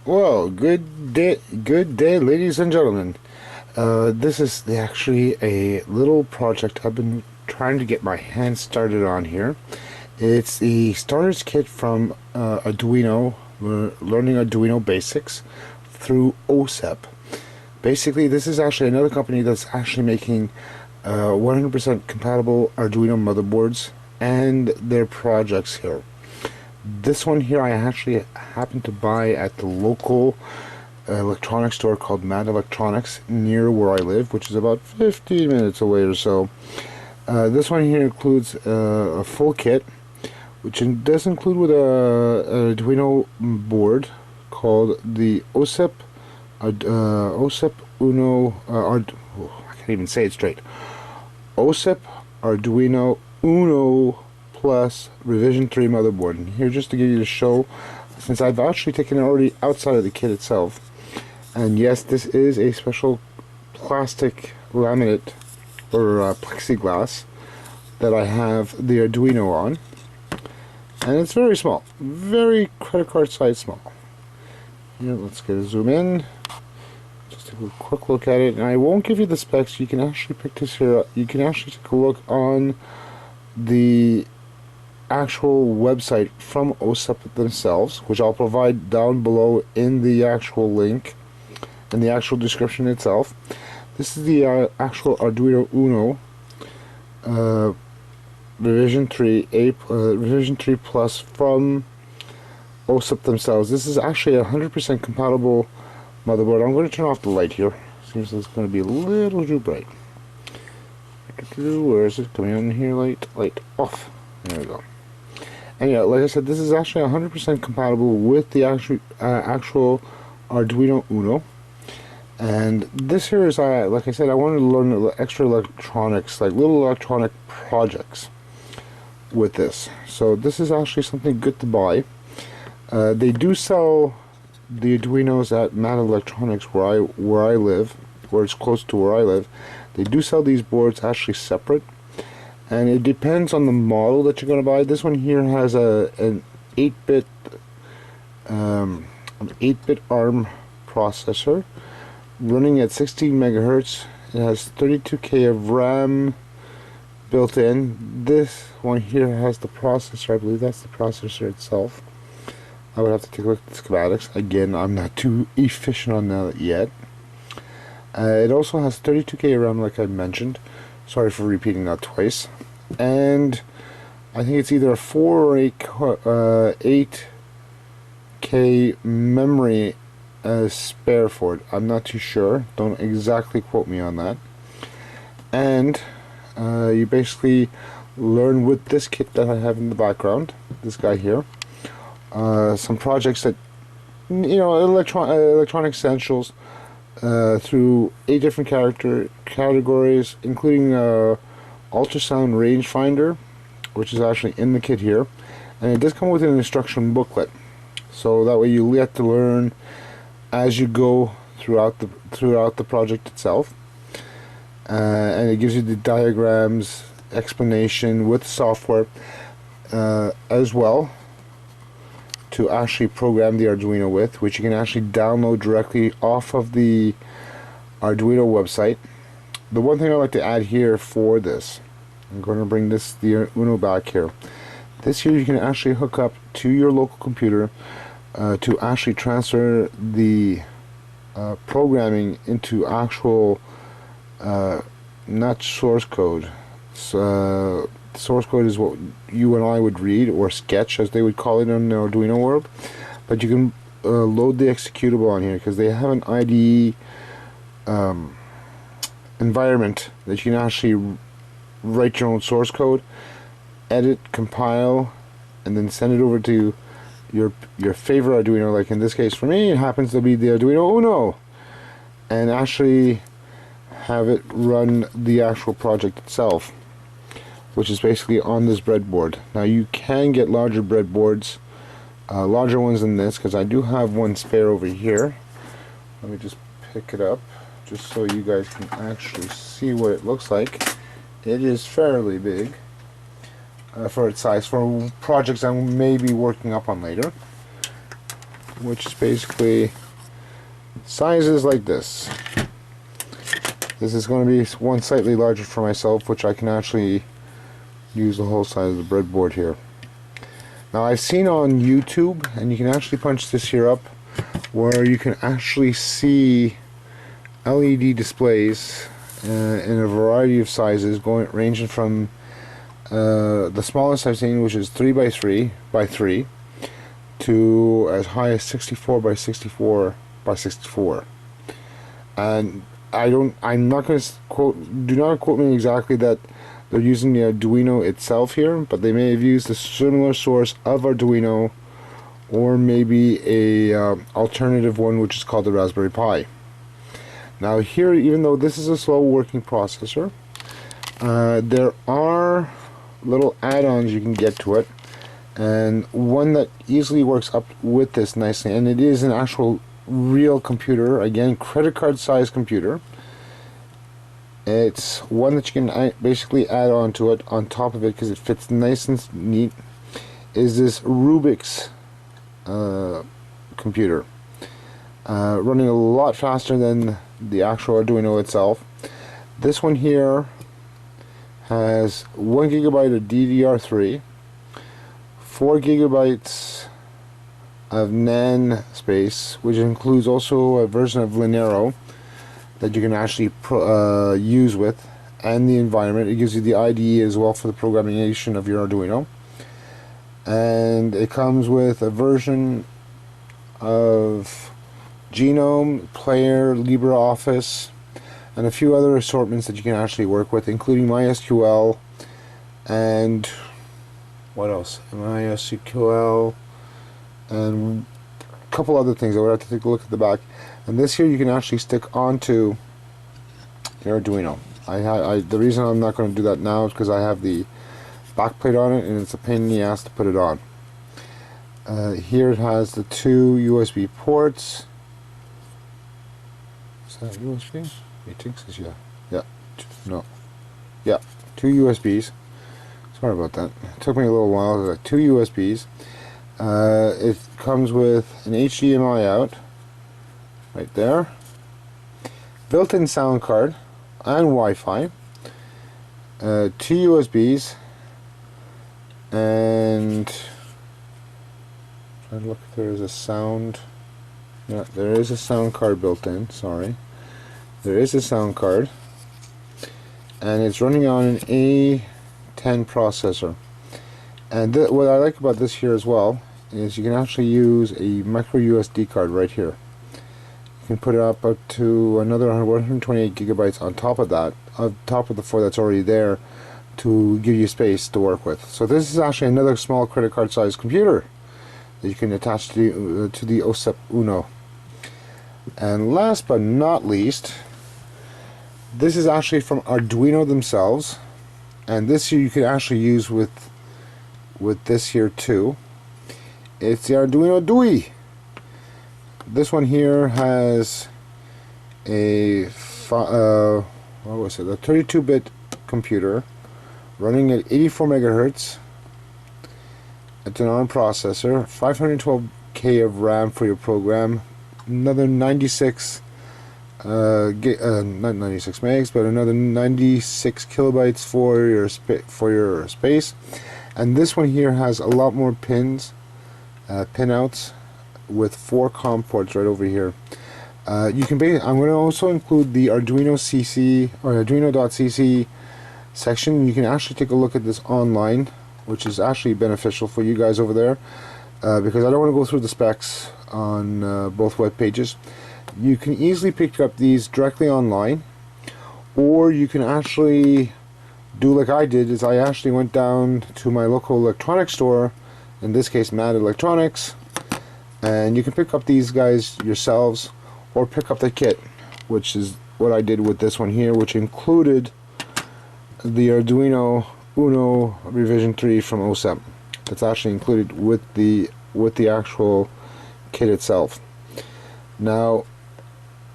Well, good day, ladies and gentlemen. This is actually a little project I've been trying to get my hands started on here. It's the starter's kit from Arduino. We're learning Arduino basics through OSEPP. Basically, this is actually another company that's actually making 100% compatible Arduino motherboards and their projects here. This one here I actually happened to buy at the local electronics store called Mad Electronics near where I live, which is about 15 minutes away or so. This one here includes a full kit, which does include with a Arduino board called the OSEPP Uno. I can't even say it straight. OSEPP Arduino Uno Plus Revision 3 motherboard. And here, just to give you the show, since I've actually taken it already outside of the kit itself, and yes, this is a special plastic laminate or plexiglass that I have the Arduino on, and it's very small, very credit card size small. Here, let's get a zoom in, just take a quick look at it, and I won't give you the specs. You can actually pick this here up. You can actually take a look on the actual website from OSEPP themselves, which I'll provide down below in the actual link in the actual description itself. This is the actual Arduino Uno Revision 3 Revision 3 Plus from OSEPP themselves. This is actually a 100% compatible motherboard. I'm going to turn off the light here. Seems like it's going to be a little too bright. Where is it? Coming on here, light off. There we go. And yeah, like I said, this is actually 100% compatible with the actual Arduino Uno. And this here is, like I said, I wanted to learn extra electronics, like little electronic projects with this. So this is actually something good to buy. They do sell the Arduinos at Mad Electronics where I live, where it's close to where I live. They do sell these boards actually separate. And it depends on the model that you're going to buy. This one here has an 8-bit ARM processor running at 16 megahertz. It has 32K of RAM built in. This one here has the processor. I believe that's the processor itself. I would have to take a look at the schematics. Again, I'm not too efficient on that yet. It also has 32K RAM, like I mentioned. Sorry for repeating that twice. And I think it's either a 4 or 8K memory spare for it. I'm not too sure. Don't exactly quote me on that. And you basically learn with this kit that I have in the background, this guy here, some projects that, you know, electronic essentials through 8 different categories, including ultrasound rangefinder, which is actually in the kit here, and it does come with an instruction booklet, so that way you get to learn as you go throughout the project itself, and it gives you the diagrams, explanation with software as well to actually program the Arduino with, which you can actually download directly off of the Arduino website. The one thing I like to add here for this, I'm going to bring the Uno back here. This here you can actually hook up to your local computer to actually transfer the programming into actual, not source code. Source code is what you and I would read, or sketch as they would call it in the Arduino world. But you can load the executable on here because they have an IDE environment that you can actually write your own source code, edit, compile, and then send it over to your favorite Arduino. Like in this case for me, it happens to be the Arduino Uno, and actually have it run the actual project itself, which is basically on this breadboard. Now you can get larger breadboards, larger ones than this, because I do have one spare over here. Let me just pick it up just so you guys can actually see what it looks like. It is fairly big for its size, for projects I may be working up on later. which is basically sizes like this. This is going to be one slightly larger for myself, which I can actually use the whole size of the breadboard here. Now I've seen on YouTube, and you can actually punch this here up, where you can actually see LED displays in a variety of sizes, ranging from the smallest I've seen, which is 3 by 3 by 3, to as high as 64 by 64 by 64. And I'm not going to quote, do not quote me exactly that they're using the Arduino itself here, but they may have used a similar source of Arduino, or maybe a alternative one, which is called the Raspberry Pi. Now here, even though this is a slow working processor, there are little add-ons you can get to it, and one that easily works up with this nicely, and it is an actual real computer, again credit card size computer. It's one that you can basically add on to it, on top of it, because it fits nice and neat, is this Rubik's computer, running a lot faster than the actual Arduino itself. This one here has 1 gigabyte of DDR3, 4 gigabytes of NAND space, which includes also a version of Linero that you can actually use with, and the environment. It gives you the IDE as well for the programmation of your Arduino, and it comes with a version of Genome, Player, LibreOffice, and a few other assortments that you can actually work with, including MySQL and what else? MySQL and a couple other things. I would have to take a look at the back. And this here you can actually stick onto your Arduino. The reason I'm not going to do that now is because I have the back plate on it, and it's a pain in the ass to put it on. Here it has the 2 USB ports. Is that USB? I think so, yeah. Yeah. No. Yeah. 2 USBs. Sorry about that. It took me a little while. There's 2 USBs. It comes with an HDMI out, right there. Built-in sound card and Wi-Fi. 2 USBs, and trying to look if there is a sound. Yeah, there is a sound card built in. Sorry, there is a sound card, and it's running on an A10 processor. And what I like about this here as well is you can actually use a micro USB card right here. You can put it up to another 128 gigabytes on top of that, on top of the 4 that's already there, to give you space to work with. So this is actually another small credit card sized computer that you can attach to the OSEPP Uno. And last but not least, this is actually from Arduino themselves, and this here you can actually use with this here too. It's the Arduino Due. This one here has a what was it? A 32-bit computer running at 84 megahertz. It's an ARM processor, 512K of RAM for your program, another 96 not 96 megs, but another 96 kilobytes for your space. And this one here has a lot more pins, pinouts, with 4 COM ports right over here. I'm going to also include the Arduino CC or Arduino.cc section. You can actually take a look at this online, which is actually beneficial for you guys over there, because I don't want to go through the specs on both web pages. You can easily pick up these directly online, or you can actually do like I did, is I actually went down to my local electronics store, in this case Mad Electronics, and you can pick up these guys yourselves, or pick up the kit, which is what I did with this one here, which included the Arduino Uno revision 3 from OSEPP. That's actually included with the actual kit itself. Now,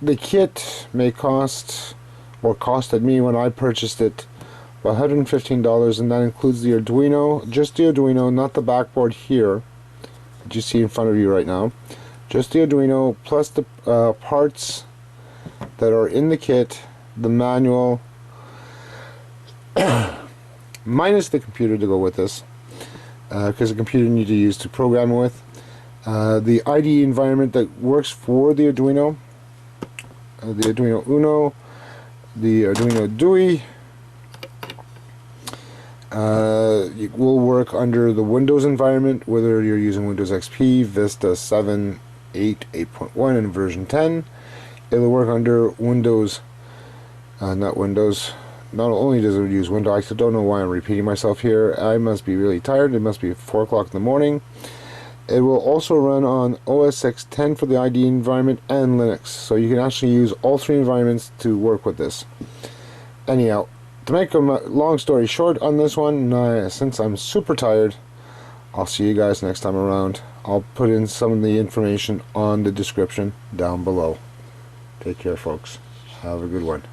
the kit may cost, or costed me when I purchased it, about $115, and that includes the Arduino, just the Arduino, not the backboard here that you see in front of you right now. Just the Arduino plus the parts that are in the kit, the manual, minus the computer to go with this, because the computer you need to use to program it with. The IDE environment that works for the Arduino, the Arduino Uno, the Arduino Due. It will work under the Windows environment, whether you're using Windows XP, Vista 7, 8, 8.1, and version 10. It'll work under Windows, not Windows. Not only does it use Windows, I don't know why I'm repeating myself here. I must be really tired. It must be 4 o'clock in the morning. It will also run on OS X 10 for the IDE environment and Linux. So you can actually use all 3 environments to work with this. Anyhow, to make a long story short on this one, since I'm super tired, I'll see you guys next time around. I'll put in some of the information on the description down below. Take care, folks. Have a good one.